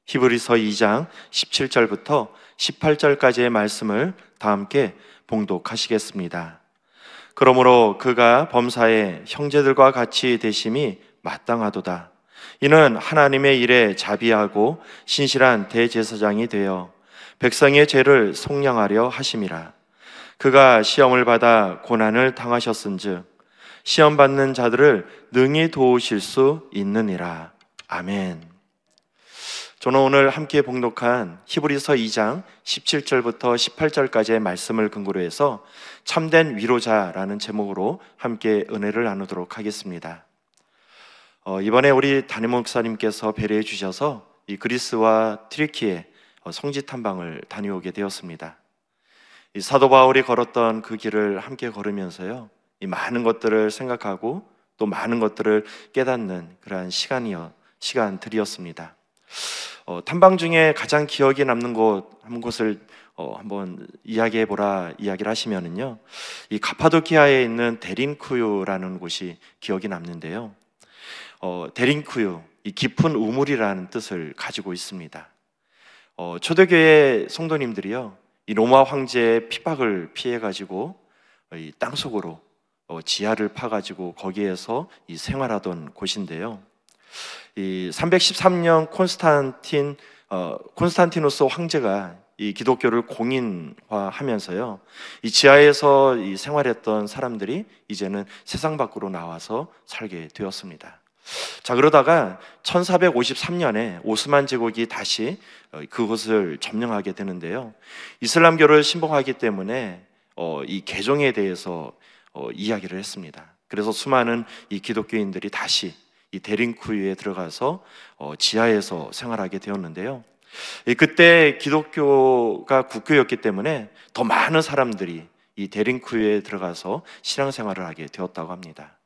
히브리서 2장 17절부터 18절까지의 말씀을 다 함께 봉독하시겠습니다. 그러므로 그가 범사에 형제들과 같이 되심이 마땅하도다. 이는 하나님의 일에 자비하고 신실한 대제사장이 되어 백성의 죄를 속량하려 하심이라. 그가 시험을 받아 고난을 당하셨은즉 시험 받는 자들을 능히 도우실 수 있느니라. 아멘. 저는 오늘 함께 봉독한 히브리서 2장 17절부터 18절까지의 말씀을 근거로 해서 참된 위로자라는 제목으로 함께 은혜를 나누도록 하겠습니다. 이번에 우리 담임 목사님께서 배려해 주셔서 이 그리스와 트리키에 성지 탐방을 다녀오게 되었습니다. 이 사도 바울이 걸었던 그 길을 함께 걸으면서요, 이 많은 것들을 생각하고 또 많은 것들을 깨닫는 그러한 시간들이었습니다. 탐방 중에 가장 기억에 남는 한 곳을 한번 이야기를 하시면은요, 이 가파도키아에 있는 데린쿠유라는 곳이 기억이 남는데요. 데린쿠유, 이 깊은 우물이라는 뜻을 가지고 있습니다. 초대교회 성도님들이요, 이 로마 황제의 핍박을 피해가지고 이 땅속으로 지하를 파가지고 거기에서 이 생활하던 곳인데요. 이 313년 콘스탄티누스 황제가 이 기독교를 공인화하면서요, 이 지하에서 이 생활했던 사람들이 이제는 세상 밖으로 나와서 살게 되었습니다. 자, 그러다가 1453년에 오스만 제국이 다시 그곳을 점령하게 되는데요, 이슬람교를 신봉하기 때문에 이 개종에 대해서 이야기를 했습니다. 그래서 수많은 이 기독교인들이 다시 이 데린쿠유에 들어가서 지하에서 생활하게 되었는데요, 그때 기독교가 국교였기 때문에 더 많은 사람들이 이 데린쿠유에 들어가서 신앙생활을 하게 되었다고 합니다.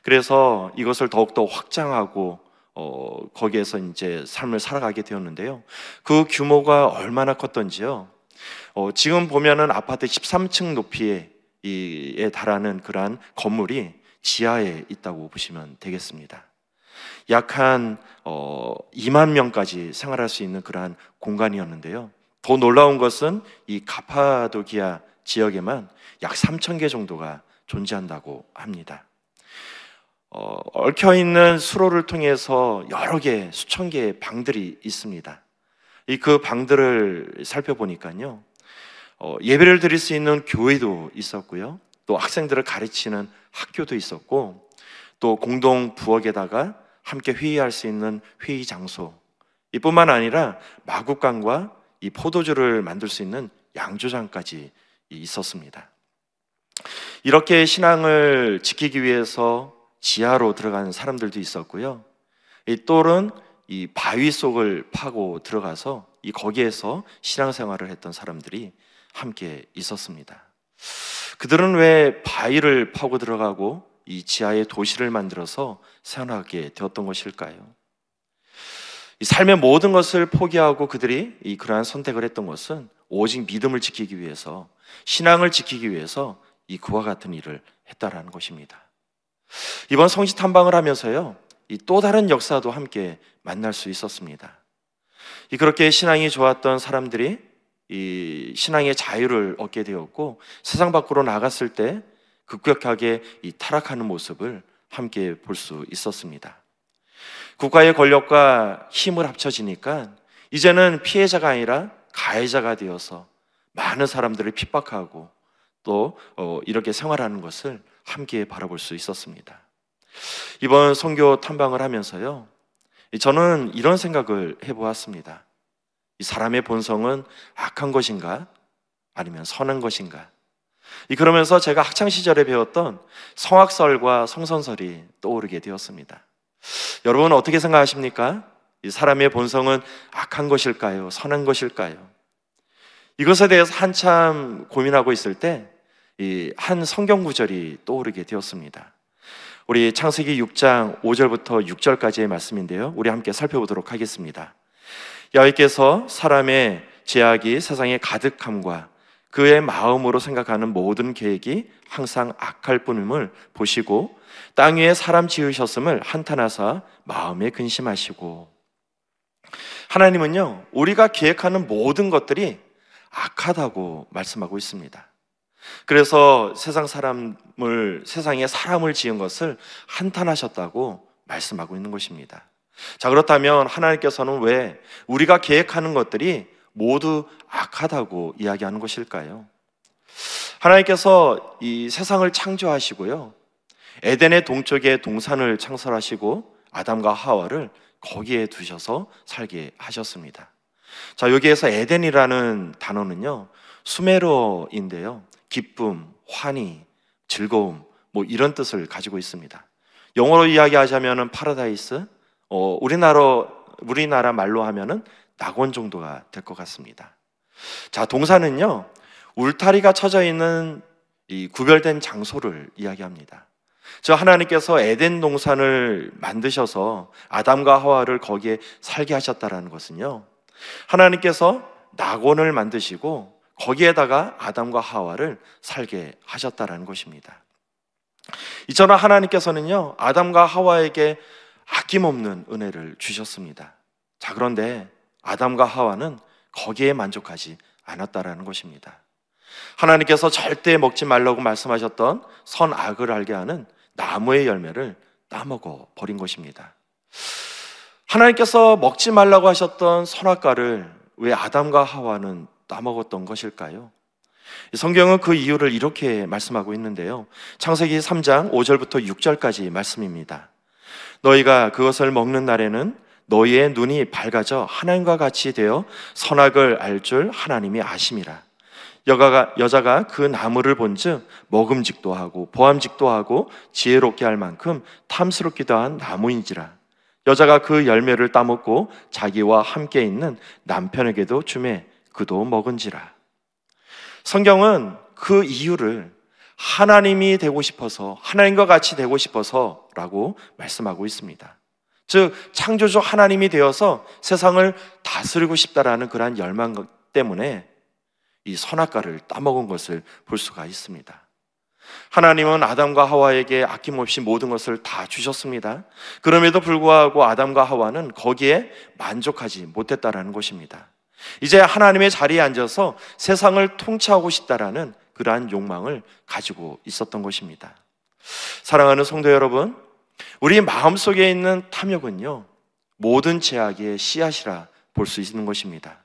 그래서 이것을 더욱더 확장하고 거기에서 이제 삶을 살아가게 되었는데요, 그 규모가 얼마나 컸던지요, 지금 보면은 아파트 13층 높이에 달하는 그러한 건물이 지하에 있다고 보시면 되겠습니다. 약 한 2만 명까지 생활할 수 있는 그러한 공간이었는데요, 더 놀라운 것은 이 가파도키아 지역에만 약 3,000개 정도가 존재한다고 합니다. 얽혀있는 수로를 통해서 여러 개, 수천 개의 방들이 있습니다. 그 방들을 살펴보니까요, 예배를 드릴 수 있는 교회도 있었고요, 또 학생들을 가르치는 학교도 있었고, 또 공동 부엌에다가 함께 회의할 수 있는 회의 장소, 이뿐만 아니라 마구간과 이 포도주를 만들 수 있는 양조장까지 있었습니다. 이렇게 신앙을 지키기 위해서 지하로 들어가는 사람들도 있었고요, 또는 이 바위 속을 파고 들어가서 거기에서 신앙생활을 했던 사람들이 함께 있었습니다. 그들은 왜 바위를 파고 들어가고 이 지하에 도시를 만들어서 생활하게 되었던 것일까요? 이 삶의 모든 것을 포기하고 그들이 그러한 선택을 했던 것은 오직 믿음을 지키기 위해서, 신앙을 지키기 위해서 그와 같은 일을 했다라는 것입니다. 이번 성지 탐방을 하면서요, 또 다른 역사도 함께 만날 수 있었습니다. 그렇게 신앙이 좋았던 사람들이 이 신앙의 자유를 얻게 되었고, 세상 밖으로 나갔을 때 급격하게 타락하는 모습을 함께 볼 수 있었습니다. 국가의 권력과 힘을 합쳐지니까 이제는 피해자가 아니라 가해자가 되어서 많은 사람들을 핍박하고 또 이렇게 생활하는 것을 함께 바라볼 수 있었습니다. 이번 선교 탐방을 하면서요, 저는 이런 생각을 해보았습니다. 이 사람의 본성은 악한 것인가 아니면 선한 것인가? 그러면서 제가 학창시절에 배웠던 성악설과 성선설이 떠오르게 되었습니다. 여러분 어떻게 생각하십니까? 이 사람의 본성은 악한 것일까요? 선한 것일까요? 이것에 대해서 한참 고민하고 있을 때 한 성경 구절이 떠오르게 되었습니다. 우리 창세기 6장 5절부터 6절까지의 말씀인데요, 우리 함께 살펴보도록 하겠습니다. 여호와께서 사람의 죄악이 세상에 가득함과 그의 마음으로 생각하는 모든 계획이 항상 악할 뿐임을 보시고 땅 위에 사람 지으셨음을 한탄하사 마음에 근심하시고, 하나님은요, 우리가 계획하는 모든 것들이 악하다고 말씀하고 있습니다. 그래서 세상에 사람을 지은 것을 한탄하셨다고 말씀하고 있는 것입니다. 자, 그렇다면 하나님께서는 왜 우리가 계획하는 것들이 모두 악하다고 이야기하는 것일까요? 하나님께서 이 세상을 창조하시고요, 에덴의 동쪽에 동산을 창설하시고 아담과 하와를 거기에 두셔서 살게 하셨습니다. 자, 여기에서 에덴이라는 단어는요, 수메르어인데요, 기쁨, 환희, 즐거움, 이런 뜻을 가지고 있습니다. 영어로 이야기하자면은 파라다이스, 우리나라 말로 하면은 낙원 정도가 될 것 같습니다. 자, 동산은요, 울타리가 쳐져 있는 이 구별된 장소를 이야기합니다. 저 하나님께서 에덴 동산을 만드셔서 아담과 하와를 거기에 살게 하셨다라는 것은요, 하나님께서 낙원을 만드시고 거기에다가 아담과 하와를 살게 하셨다라는 것입니다. 이처럼 하나님께서는요, 아담과 하와에게 아낌없는 은혜를 주셨습니다. 자, 그런데 아담과 하와는 거기에 만족하지 않았다라는 것입니다. 하나님께서 절대 먹지 말라고 말씀하셨던 선악을 알게 하는 나무의 열매를 따먹어 버린 것입니다. 하나님께서 먹지 말라고 하셨던 선악과를 왜 아담과 하와는 따먹었던 것일까요? 성경은 그 이유를 이렇게 말씀하고 있는데요, 창세기 3장 5절부터 6절까지 말씀입니다. 너희가 그것을 먹는 날에는 너희의 눈이 밝아져 하나님과 같이 되어 선악을 알 줄 하나님이 아심이라. 여자가 그 나무를 본즉 먹음직도 하고 보암직도 하고 지혜롭게 할 만큼 탐스럽기도 한 나무인지라. 여자가 그 열매를 따먹고 자기와 함께 있는 남편에게도 주매 그도 먹은지라. 성경은 그 이유를 하나님이 되고 싶어서, 하나님과 같이 되고 싶어서 라고 말씀하고 있습니다. 즉 창조주 하나님이 되어서 세상을 다스리고 싶다라는 그러한 열망 때문에 이 선악과를 따먹은 것을 볼 수가 있습니다. 하나님은 아담과 하와에게 아낌없이 모든 것을 다 주셨습니다. 그럼에도 불구하고 아담과 하와는 거기에 만족하지 못했다라는 것입니다. 이제 하나님의 자리에 앉아서 세상을 통치하고 싶다라는 그러한 욕망을 가지고 있었던 것입니다. 사랑하는 성도 여러분, 우리 마음속에 있는 탐욕은요, 모든 죄악의 씨앗이라 볼 수 있는 것입니다.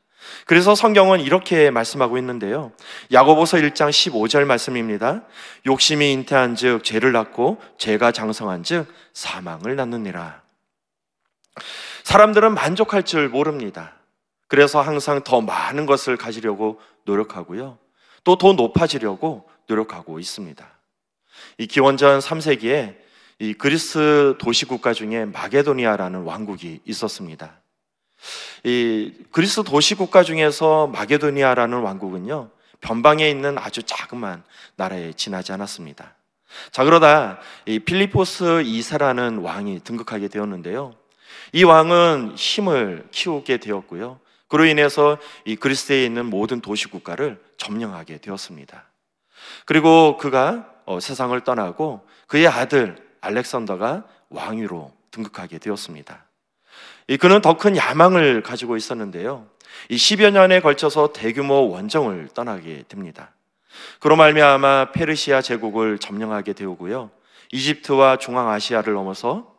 그래서 성경은 이렇게 말씀하고 있는데요, 야고보서 1장 15절 말씀입니다. 욕심이 잉태한 즉 죄를 낳고 죄가 장성한 즉 사망을 낳느니라. 사람들은 만족할 줄 모릅니다. 그래서 항상 더 많은 것을 가지려고 노력하고요, 또 더 높아지려고 노력하고 있습니다. 이 기원전 3세기에 이 그리스 도시국가 중에 마게도니아라는 왕국이 있었습니다. 이 그리스 도시국가 중에서 마게도니아라는 왕국은요, 변방에 있는 아주 자그마한 나라에 지나지 않았습니다. 자, 그러다 이 필리포스 2세라는 왕이 등극하게 되었는데요, 이 왕은 힘을 키우게 되었고요, 그로 인해서 이 그리스에 있는 모든 도시국가를 점령하게 되었습니다. 그리고 그가 세상을 떠나고 그의 아들 알렉산더가 왕위로 등극하게 되었습니다. 그는 더 큰 야망을 가지고 있었는데요, 이 10여 년에 걸쳐서 대규모 원정을 떠나게 됩니다. 그로 말미암아 페르시아 제국을 점령하게 되고요, 이집트와 중앙아시아를 넘어서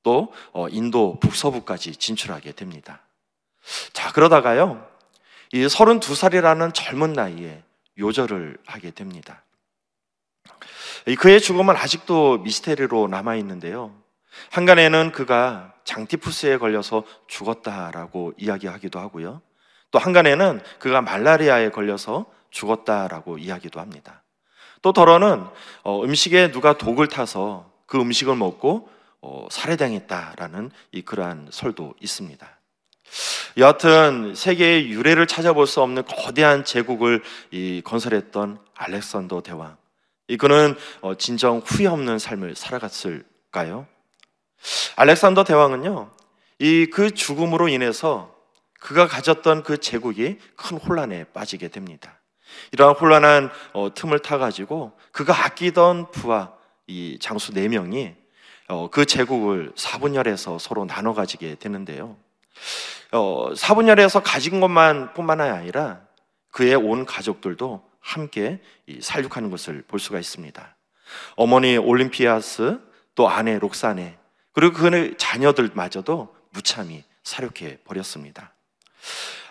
또 인도 북서부까지 진출하게 됩니다. 자, 그러다가요, 이 32살이라는 젊은 나이에 요절을 하게 됩니다. 그의 죽음은 아직도 미스테리로 남아있는데요, 한간에는 그가 장티푸스에 걸려서 죽었다라고 이야기하기도 하고요, 또 한간에는 그가 말라리아에 걸려서 죽었다라고 이야기도 합니다. 또 더러는 음식에 누가 독을 타서 그 음식을 먹고 살해당했다라는 그러한 설도 있습니다. 여하튼 세계의 유래를 찾아볼 수 없는 거대한 제국을 건설했던 알렉산더 대왕, 그는 진정 후회 없는 삶을 살아갔을까요? 알렉산더 대왕은요, 그 죽음으로 인해서 그가 가졌던 그 제국이 큰 혼란에 빠지게 됩니다. 이러한 혼란한 틈을 타가지고 그가 아끼던 부하 이 장수 4명이 그 제국을 4분열해서 서로 나눠 가지게 되는데요, 사분열해서 가진 것만 뿐만 아니라 그의 온 가족들도 함께 살육하는 것을 볼 수가 있습니다. 어머니 올림피아스, 또 아내 록사네, 그리고 그의 자녀들마저도 무참히 살육해 버렸습니다.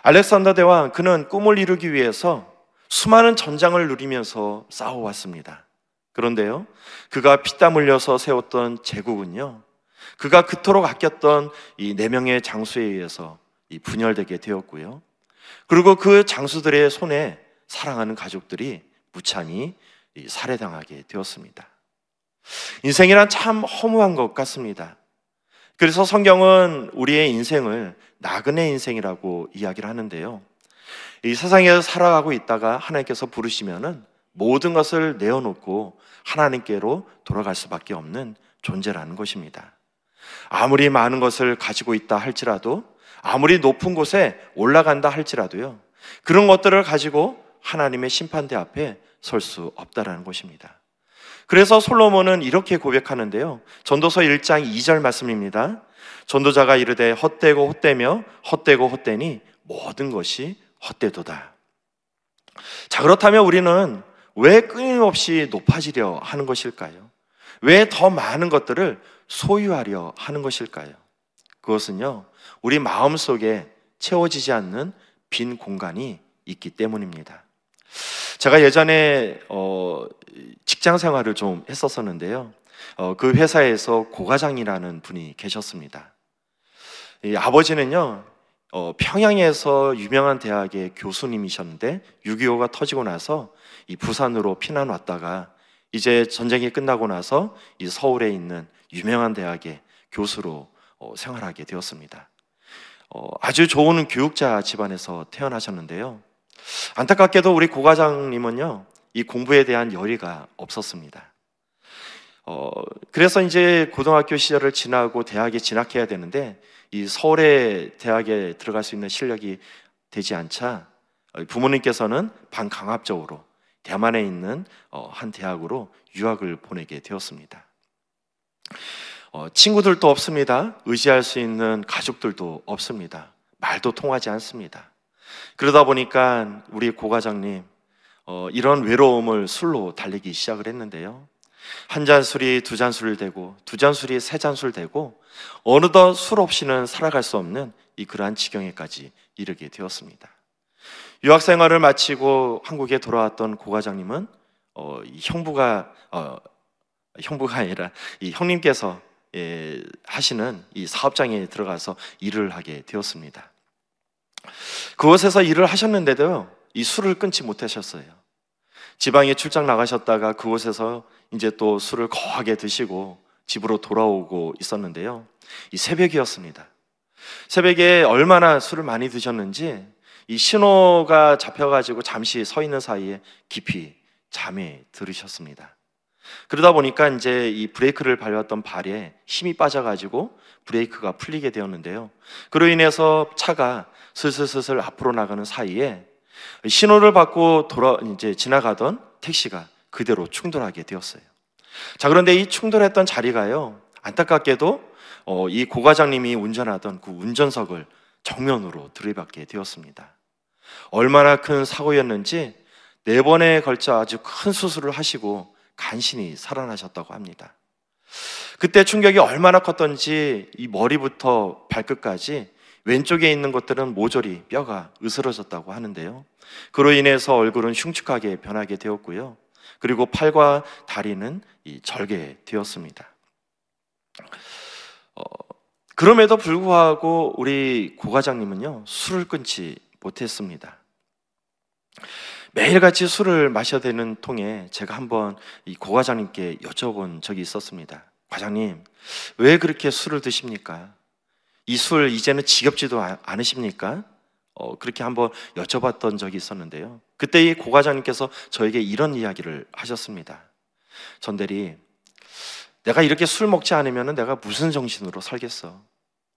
알렉산더 대왕, 그는 꿈을 이루기 위해서 수많은 전장을 누리면서 싸워왔습니다. 그런데요, 그가 피땀 흘려서 세웠던 제국은요, 그가 그토록 아꼈던 이 4명의 장수에 의해서 분열되게 되었고요, 그리고 그 장수들의 손에 사랑하는 가족들이 무참히 살해당하게 되었습니다. 인생이란 참 허무한 것 같습니다. 그래서 성경은 우리의 인생을 나그네 인생이라고 이야기를 하는데요, 이 세상에서 살아가고 있다가 하나님께서 부르시면은 모든 것을 내어놓고 하나님께로 돌아갈 수밖에 없는 존재라는 것입니다. 아무리 많은 것을 가지고 있다 할지라도, 아무리 높은 곳에 올라간다 할지라도요, 그런 것들을 가지고 하나님의 심판대 앞에 설 수 없다라는 것입니다. 그래서 솔로몬은 이렇게 고백하는데요, 전도서 1장 2절 말씀입니다. 전도자가 이르되 헛되고 헛되며 헛되고 헛되니 모든 것이 헛되도다. 자, 그렇다면 우리는 왜 끊임없이 높아지려 하는 것일까요? 왜 더 많은 것들을 소유하려 하는 것일까요? 그것은요, 우리 마음속에 채워지지 않는 빈 공간이 있기 때문입니다. 제가 예전에 직장 생활을 좀 했었었는데요, 그 회사에서 고과장이라는 분이 계셨습니다. 이 아버지는요, 평양에서 유명한 대학의 교수님이셨는데 6.25가 터지고 나서 이 부산으로 피난 왔다가 이제 전쟁이 끝나고 나서 이 서울에 있는 유명한 대학의 교수로 생활하게 되었습니다. 아주 좋은 교육자 집안에서 태어나셨는데요, 안타깝게도 우리 고 과장님은요, 이 공부에 대한 열의가 없었습니다. 그래서 이제 고등학교 시절을 지나고 대학에 진학해야 되는데 이 서울의 대학에 들어갈 수 있는 실력이 되지 않자 부모님께서는 반강압적으로 대만에 있는 한 대학으로 유학을 보내게 되었습니다. 친구들도 없습니다. 의지할 수 있는 가족들도 없습니다. 말도 통하지 않습니다. 그러다 보니까 우리 고 과장님, 이런 외로움을 술로 달래기 시작을 했는데요, 한 잔술이 두 잔술 되고 두 잔술이 세 잔술 되고 어느덧 술 없이는 살아갈 수 없는 그러한 지경에까지 이르게 되었습니다. 유학생활을 마치고 한국에 돌아왔던 고 과장님은 형부가 아니라 이 형님께서 하시는 이 사업장에 들어가서 일을 하게 되었습니다. 그곳에서 일을 하셨는데도요, 이 술을 끊지 못하셨어요. 지방에 출장 나가셨다가 그곳에서 이제 또 술을 거하게 드시고 집으로 돌아오고 있었는데요, 이 새벽이었습니다. 새벽에 얼마나 술을 많이 드셨는지 이 신호가 잡혀가지고 잠시 서 있는 사이에 깊이 잠에 들으셨습니다. 그러다 보니까 이제 이 브레이크를 밟았던 발에 힘이 빠져가지고 브레이크가 풀리게 되었는데요, 그로 인해서 차가 슬슬슬슬 앞으로 나가는 사이에 신호를 받고 이제 지나가던 택시가 그대로 충돌하게 되었어요. 자, 그런데 이 충돌했던 자리가요, 안타깝게도 이 고 과장님이 운전하던 그 운전석을 정면으로 들이받게 되었습니다. 얼마나 큰 사고였는지 4번에 걸쳐 아주 큰 수술을 하시고 간신히 살아나셨다고 합니다. 그때 충격이 얼마나 컸던지 이 머리부터 발끝까지 왼쪽에 있는 것들은 모조리 뼈가 으스러졌다고 하는데요, 그로 인해서 얼굴은 흉측하게 변하게 되었고요, 그리고 팔과 다리는 절개되었습니다. 그럼에도 불구하고 우리 고 과장님은요, 술을 끊지 못했습니다. 매일같이 술을 마셔야 되는 통에 제가 한번 이 고 과장님께 여쭤본 적이 있었습니다. 과장님, 왜 그렇게 술을 드십니까? 이 술 이제는 지겹지도 않으십니까? 그렇게 한번 여쭤봤던 적이 있었는데요, 그때 이 고 과장님께서 저에게 이런 이야기를 하셨습니다. 전대리, 내가 이렇게 술 먹지 않으면 내가 무슨 정신으로 살겠어?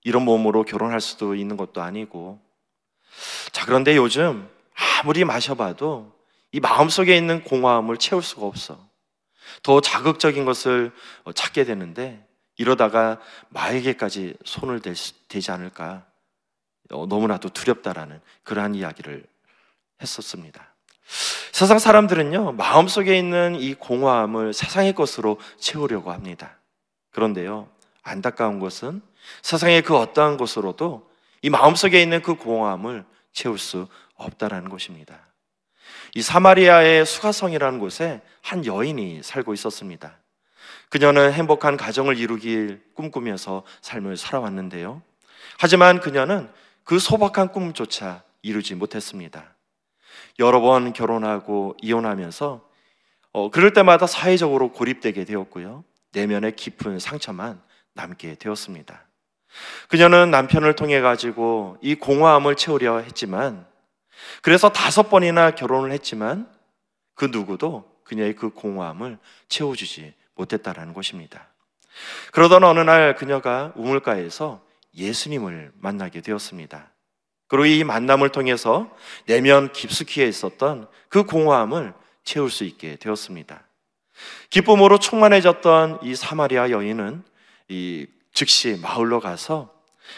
이런 몸으로 결혼할 수도 있는 것도 아니고. 자, 그런데 요즘 아무리 마셔봐도 이 마음속에 있는 공허함을 채울 수가 없어. 더 자극적인 것을 찾게 되는데 이러다가 마에게까지 손을 대지 않을까, 너무나도 두렵다라는 그러한 이야기를 했었습니다. 세상 사람들은요, 마음속에 있는 이 공허함을 세상의 것으로 채우려고 합니다. 그런데요, 안타까운 것은 세상의 그 어떠한 것으로도 이 마음속에 있는 그 공허함을 채울 수 없다라는 것입니다. 이 사마리아의 수가성이라는 곳에 한 여인이 살고 있었습니다. 그녀는 행복한 가정을 이루길 꿈꾸면서 삶을 살아왔는데요, 하지만 그녀는 그 소박한 꿈조차 이루지 못했습니다. 여러 번 결혼하고 이혼하면서 그럴 때마다 사회적으로 고립되게 되었고요, 내면에 깊은 상처만 남게 되었습니다. 그녀는 남편을 통해 가지고 이 공허함을 채우려 했지만, 그래서 5번이나 결혼을 했지만 그 누구도 그녀의 그 공허함을 채워주지 못했다라는 것입니다. 그러던 어느 날 그녀가 우물가에서 예수님을 만나게 되었습니다. 그리고 이 만남을 통해서 내면 깊숙이에 있었던 그 공허함을 채울 수 있게 되었습니다. 기쁨으로 충만해졌던 이 사마리아 여인은 즉시 마을로 가서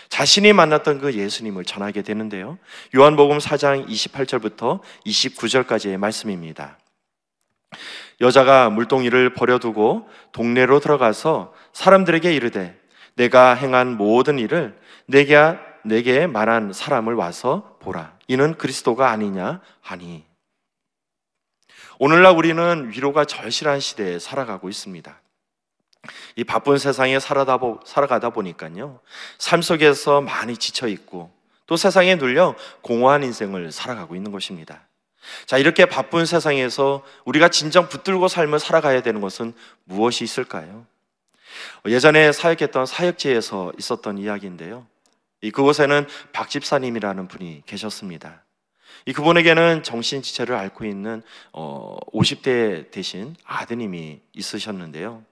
자신이 만났던 그 예수님을 전하게 되는데요, 요한복음 4장 28절부터 29절까지의 말씀입니다. 여자가 물동이를 버려두고 동네로 들어가서 사람들에게 이르되 내가 행한 모든 일을 내게 말한 사람을 와서 보라, 이는 그리스도가 아니냐 하니. 오늘날 우리는 위로가 절실한 시대에 살아가고 있습니다. 이 바쁜 세상에 살아가다 보니까요, 삶 속에서 많이 지쳐있고 또 세상에 눌려 공허한 인생을 살아가고 있는 것입니다. 자, 이렇게 바쁜 세상에서 우리가 진정 붙들고 삶을 살아가야 되는 것은 무엇이 있을까요? 예전에 사역했던 사역지에서 있었던 이야기인데요, 그곳에는 박 집사님이라는 분이 계셨습니다. 그분에게는 정신지체를 앓고 있는 50대 되신 아드님이 있으셨는데요,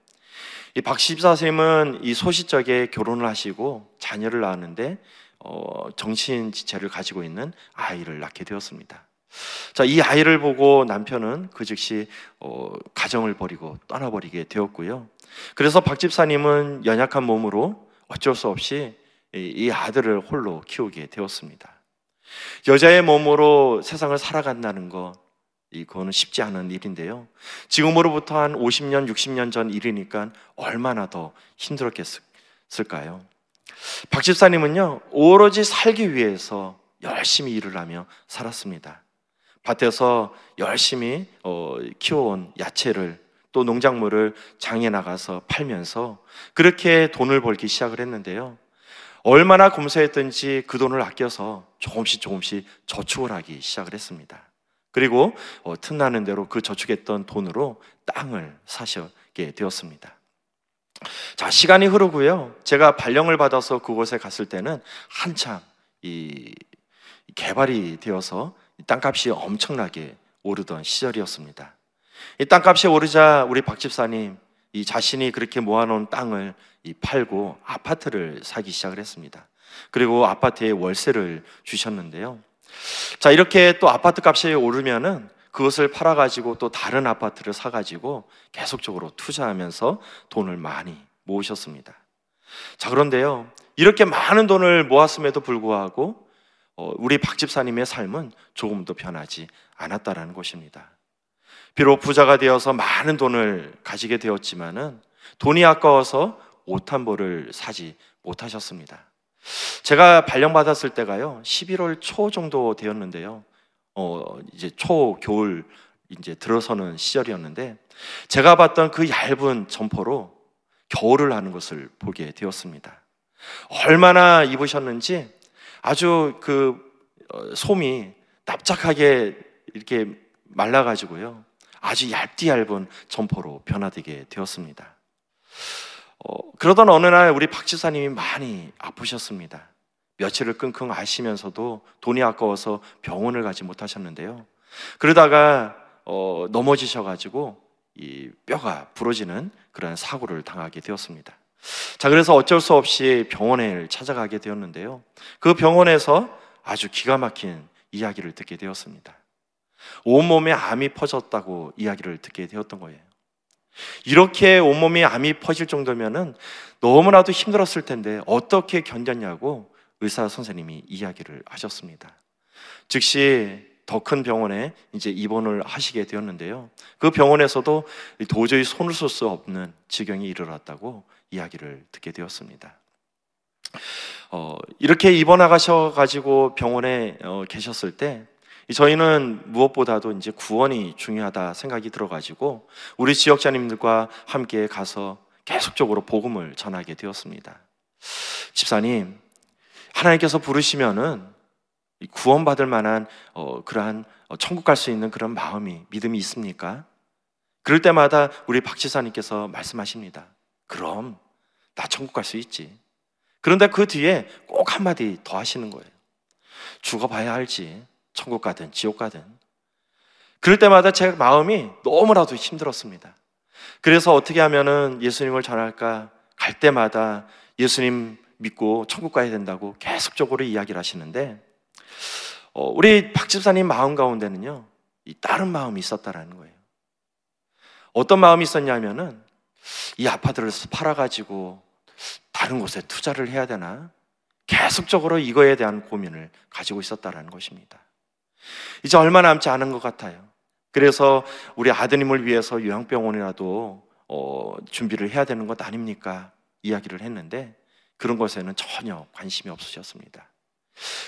이 박 집사님은 이 소시적에 결혼을 하시고 자녀를 낳았는데 정신지체를 가지고 있는 아이를 낳게 되었습니다. 자, 이 아이를 보고 남편은 그 즉시 가정을 버리고 떠나버리게 되었고요. 그래서 박 집사님은 연약한 몸으로 어쩔 수 없이 이 아들을 홀로 키우게 되었습니다. 여자의 몸으로 세상을 살아간다는 것, 이거는 쉽지 않은 일인데요, 지금으로부터 한 50년, 60년 전 일이니까 얼마나 더 힘들었겠을까요? 박 집사님은요, 오로지 살기 위해서 열심히 일을 하며 살았습니다. 밭에서 열심히 키워온 야채를, 또 농작물을 장에 나가서 팔면서 그렇게 돈을 벌기 시작을 했는데요, 얼마나 검소했든지 그 돈을 아껴서 조금씩 저축을 하기 시작을 했습니다. 그리고 틈나는 대로 그 저축했던 돈으로 땅을 사시게 되었습니다. 자, 시간이 흐르고요, 제가 발령을 받아서 그곳에 갔을 때는 한참 이 개발이 되어서 땅값이 엄청나게 오르던 시절이었습니다. 이 땅값이 오르자 우리 박 집사님 이 자신이 그렇게 모아놓은 땅을 팔고 아파트를 사기 시작을 했습니다. 그리고 아파트에 월세를 주셨는데요, 자, 이렇게 또 아파트 값이 오르면은 그것을 팔아가지고 또 다른 아파트를 사가지고 계속적으로 투자하면서 돈을 많이 모으셨습니다. 자, 그런데요, 이렇게 많은 돈을 모았음에도 불구하고 우리 박 집사님의 삶은 조금도 변하지 않았다라는 것입니다. 비록 부자가 되어서 많은 돈을 가지게 되었지만은 돈이 아까워서 옷 한 벌을 사지 못하셨습니다. 제가 발령받았을 때가요, 11월 초 정도 되었는데요, 이제 초겨울 이제 들어서는 시절이었는데, 제가 봤던 그 얇은 점퍼로 겨울을 하는 것을 보게 되었습니다. 얼마나 입으셨는지 아주 그 솜이 납작하게 이렇게 말라가지고요, 아주 얇은 점퍼로 변화되게 되었습니다. 그러던 어느 날 우리 박 집사님이 많이 아프셨습니다. 며칠을 끙끙 앓으시면서도 돈이 아까워서 병원을 가지 못하셨는데요, 그러다가 넘어지셔가지고 이 뼈가 부러지는 그런 사고를 당하게 되었습니다. 자, 그래서 어쩔 수 없이 병원을 찾아가게 되었는데요, 그 병원에서 아주 기가 막힌 이야기를 듣게 되었습니다. 온몸에 암이 퍼졌다고 이야기를 듣게 되었던 거예요. 이렇게 온몸에 암이 퍼질 정도면은 너무나도 힘들었을 텐데 어떻게 견뎠냐고 의사 선생님이 이야기를 하셨습니다. 즉시 더 큰 병원에 이제 입원을 하시게 되었는데요. 그 병원에서도 도저히 손을 쓸 수 없는 지경이 이르렀다고 이야기를 듣게 되었습니다. 이렇게 입원하셔가지고 병원에 계셨을 때 저희는 무엇보다도 이제 구원이 중요하다 생각이 들어가지고 우리 지역자님들과 함께 가서 계속적으로 복음을 전하게 되었습니다. 집사님, 하나님께서 부르시면은 구원받을 만한 그러한 천국 갈 수 있는 그런 마음이, 믿음이 있습니까? 그럴 때마다 우리 박 지사님께서 말씀하십니다. 그럼 나 천국 갈 수 있지. 그런데 그 뒤에 꼭 한마디 더 하시는 거예요. 죽어봐야 알지. 천국 가든 지옥 가든. 그럴 때마다 제 마음이 너무나도 힘들었습니다. 그래서 어떻게 하면은 예수님을 전할까? 갈 때마다 예수님 믿고 천국 가야 된다고 계속적으로 이야기를 하시는데 우리 박 집사님 마음 가운데는요, 이 다른 마음이 있었다라는 거예요. 어떤 마음이 있었냐면은 이 아파트를 팔아가지고 다른 곳에 투자를 해야 되나? 계속적으로 이거에 대한 고민을 가지고 있었다라는 것입니다. 이제 얼마 남지 않은 것 같아요. 그래서 우리 아드님을 위해서 요양병원이라도 준비를 해야 되는 것 아닙니까? 이야기를 했는데 그런 것에는 전혀 관심이 없으셨습니다.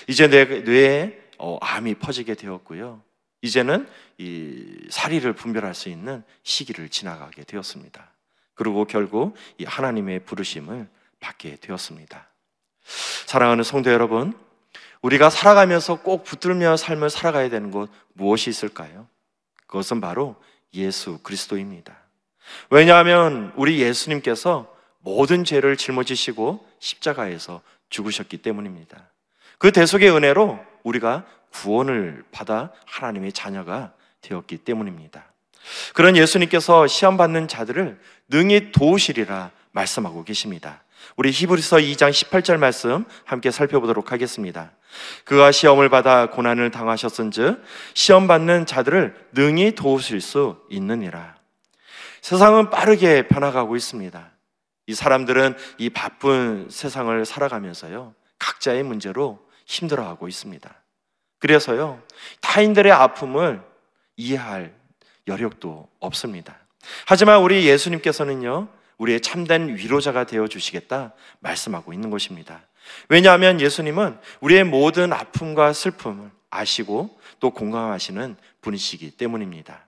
이제 뇌에 암이 퍼지게 되었고요. 이제는 이 사리를 분별할 수 있는 시기를 지나가게 되었습니다. 그리고 결국 이 하나님의 부르심을 받게 되었습니다. 사랑하는 성도 여러분, 우리가 살아가면서 꼭 붙들며 삶을 살아가야 되는 것 무엇이 있을까요? 그것은 바로 예수 그리스도입니다. 왜냐하면 우리 예수님께서 모든 죄를 짊어지시고 십자가에서 죽으셨기 때문입니다. 그 대속의 은혜로 우리가 구원을 받아 하나님의 자녀가 되었기 때문입니다. 그런 예수님께서 시험받는 자들을 능히 도우시리라 말씀하고 계십니다. 우리 히브리서 2장 18절 말씀 함께 살펴보도록 하겠습니다. 그가 시험을 받아 고난을 당하셨은즉 시험받는 자들을 능히 도우실 수 있느니라. 세상은 빠르게 변화가고 있습니다. 이 사람들은 이 바쁜 세상을 살아가면서요, 각자의 문제로 힘들어하고 있습니다. 그래서요, 타인들의 아픔을 이해할 여력도 없습니다. 하지만 우리 예수님께서는요, 우리의 참된 위로자가 되어주시겠다 말씀하고 있는 것입니다. 왜냐하면 예수님은 우리의 모든 아픔과 슬픔을 아시고 또 공감하시는 분이시기 때문입니다.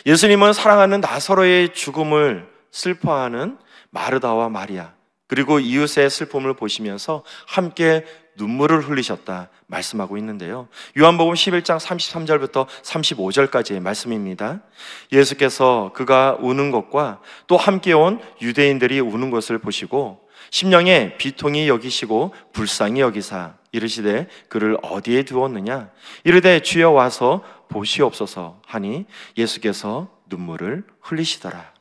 예수님은 사랑하는 나사로의 죽음을 슬퍼하는 마르다와 마리아, 그리고 이웃의 슬픔을 보시면서 함께 눈물을 흘리셨다 말씀하고 있는데요. 요한복음 11장 33절부터 35절까지의 말씀입니다. 예수께서 그가 우는 것과 또 함께 온 유대인들이 우는 것을 보시고 심령에 비통히 여기시고 불쌍히 여기사 이르시되 그를 어디에 두었느냐? 이르되 주여 와서 보시옵소서 하니 예수께서 눈물을 흘리시더라.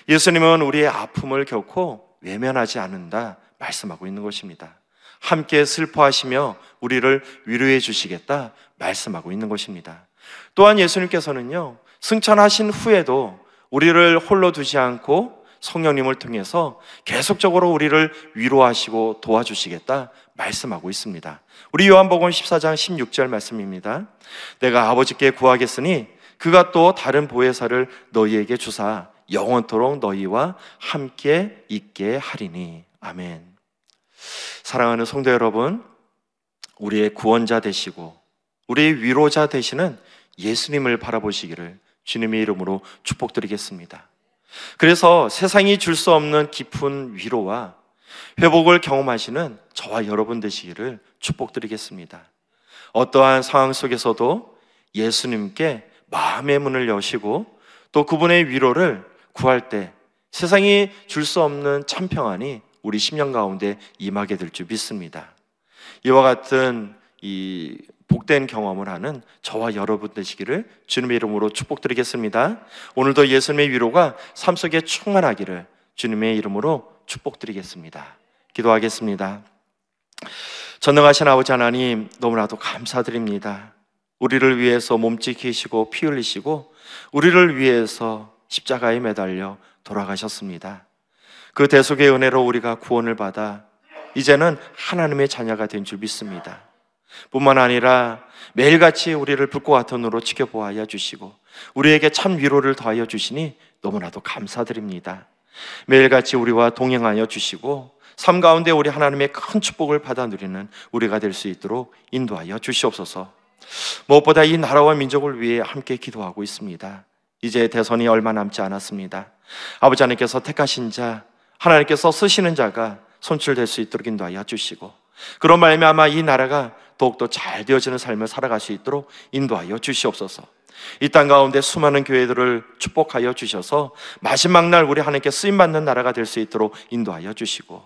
예수님은 우리의 아픔을 결코 외면하지 않는다 말씀하고 있는 것입니다. 함께 슬퍼하시며 우리를 위로해 주시겠다 말씀하고 있는 것입니다. 또한 예수님께서는요, 승천하신 후에도 우리를 홀로 두지 않고 성령님을 통해서 계속적으로 우리를 위로하시고 도와주시겠다 말씀하고 있습니다. 우리 요한복음 14장 16절 말씀입니다. 내가 아버지께 구하겠으니 그가 또 다른 보혜사를 너희에게 주사 영원토록 너희와 함께 있게 하리니. 아멘. 사랑하는 성도 여러분, 우리의 구원자 되시고 우리의 위로자 되시는 예수님을 바라보시기를 주님의 이름으로 축복드리겠습니다. 그래서 세상이 줄 수 없는 깊은 위로와 회복을 경험하시는 저와 여러분 되시기를 축복드리겠습니다. 어떠한 상황 속에서도 예수님께 마음의 문을 여시고 또 그분의 위로를 구할 때 세상이 줄 수 없는 참평안이 우리 심령 가운데 임하게 될 줄 믿습니다. 이와 같은 이 복된 경험을 하는 저와 여러분 되시기를 주님의 이름으로 축복드리겠습니다. 오늘도 예수님의 위로가 삶 속에 충만하기를 주님의 이름으로 축복드리겠습니다. 기도하겠습니다. 전능하신 아버지 하나님, 너무나도 감사드립니다. 우리를 위해서 몸짓히시고 피 흘리시고 우리를 위해서 십자가에 매달려 돌아가셨습니다. 그 대속의 은혜로 우리가 구원을 받아 이제는 하나님의 자녀가 된 줄 믿습니다. 뿐만 아니라 매일같이 우리를 불꽃 같은 눈으로 지켜보아야 주시고 우리에게 참 위로를 더하여 주시니 너무나도 감사드립니다. 매일같이 우리와 동행하여 주시고 삶 가운데 우리 하나님의 큰 축복을 받아 누리는 우리가 될 수 있도록 인도하여 주시옵소서. 무엇보다 이 나라와 민족을 위해 함께 기도하고 있습니다. 이제 대선이 얼마 남지 않았습니다. 아버지 하나님께서 택하신 자, 하나님께서 쓰시는 자가 손출될 수 있도록 인도하여 주시고 그런 말미암아 이 나라가 더욱더 잘 되어지는 삶을 살아갈 수 있도록 인도하여 주시옵소서. 이 땅 가운데 수많은 교회들을 축복하여 주셔서 마지막 날 우리 하나님께 쓰임받는 나라가 될 수 있도록 인도하여 주시고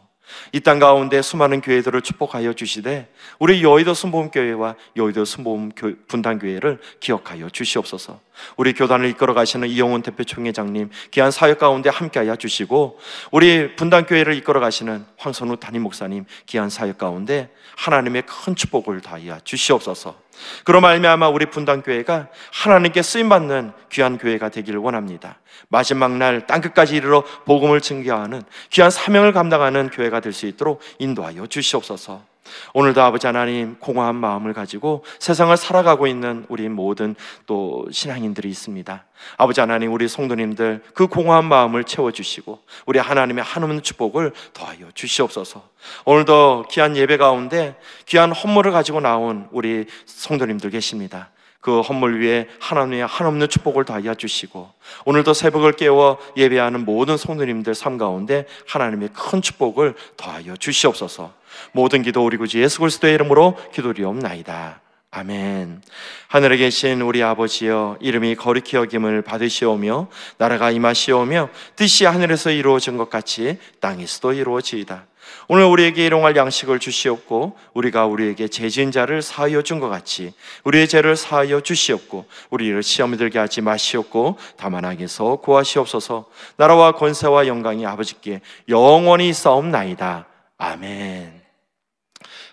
이 땅 가운데 수많은 교회들을 축복하여 주시되 우리 여의도 순복음교회와 여의도 순복음 분당교회를 기억하여 주시옵소서. 우리 교단을 이끌어 가시는 이용훈 대표 총회장님 귀한 사역 가운데 함께하여 주시고 우리 분당교회를 이끌어 가시는 황선우 담임 목사님 귀한 사역 가운데 하나님의 큰 축복을 더하여 주시옵소서. 그로 말미암아 우리 분당교회가 하나님께 쓰임받는 귀한 교회가 되기를 원합니다. 마지막 날 땅끝까지 이르러 복음을 증거하는 귀한 사명을 감당하는 교회가 될 수 있도록 인도하여 주시옵소서. 오늘도 아버지 하나님 공허한 마음을 가지고 세상을 살아가고 있는 우리 모든 또 신앙인들이 있습니다. 아버지 하나님 우리 성도님들 그 공허한 마음을 채워주시고 우리 하나님의 한없는 축복을 더하여 주시옵소서. 오늘도 귀한 예배 가운데 귀한 헌물을 가지고 나온 우리 성도님들 계십니다. 그 헌물 위에 하나님의 한없는 축복을 더하여 주시고 오늘도 새벽을 깨워 예배하는 모든 성도님들 삶 가운데 하나님의 큰 축복을 더하여 주시옵소서. 모든 기도 우리 구주 예수 그리스도의 이름으로 기도리옵나이다. 아멘. 하늘에 계신 우리 아버지여, 이름이 거룩히 여김을 받으시오며 나라가 임하시오며 뜻이 하늘에서 이루어진 것 같이 땅에서도 이루어지이다. 오늘 우리에게 일용할 양식을 주시옵고 우리가 우리에게 죄 지은 자를 사하여 준 것 같이 우리의 죄를 사하여 주시옵고 우리를 시험에 들게 하지 마시옵고 다만 악에서 구하시옵소서. 나라와 권세와 영광이 아버지께 영원히 있사옵나이다. 아멘.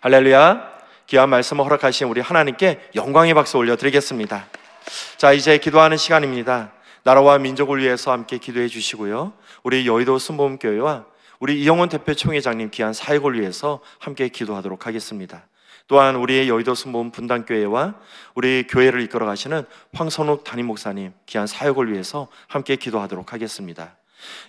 할렐루야. 귀한 말씀을 허락하신 우리 하나님께 영광의 박수 올려드리겠습니다. 자, 이제 기도하는 시간입니다. 나라와 민족을 위해서 함께 기도해 주시고요, 우리 여의도 순복음교회와 우리 이영훈 대표 총회장님 귀한 사역을 위해서 함께 기도하도록 하겠습니다. 또한 우리의 여의도 순복음 분당교회와 우리 교회를 이끌어 가시는 황선욱 담임 목사님 귀한 사역을 위해서 함께 기도하도록 하겠습니다.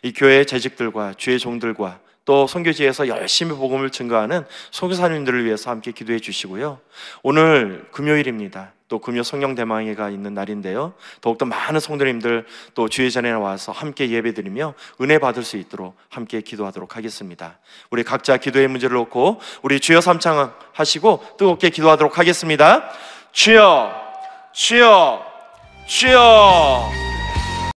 이 교회의 재직들과 주의 종들과 또 선교지에서 열심히 복음을 증거하는 선교사님들을 위해서 함께 기도해 주시고요, 오늘 금요일입니다. 또 금요 성령 대망회가 있는 날인데요, 더욱더 많은 성도님들 또 주의 전에 와서 함께 예배드리며 은혜 받을 수 있도록 함께 기도하도록 하겠습니다. 우리 각자 기도의 문제를 놓고 우리 주여 삼창 하시고 뜨겁게 기도하도록 하겠습니다. 주여, 주여, 주여.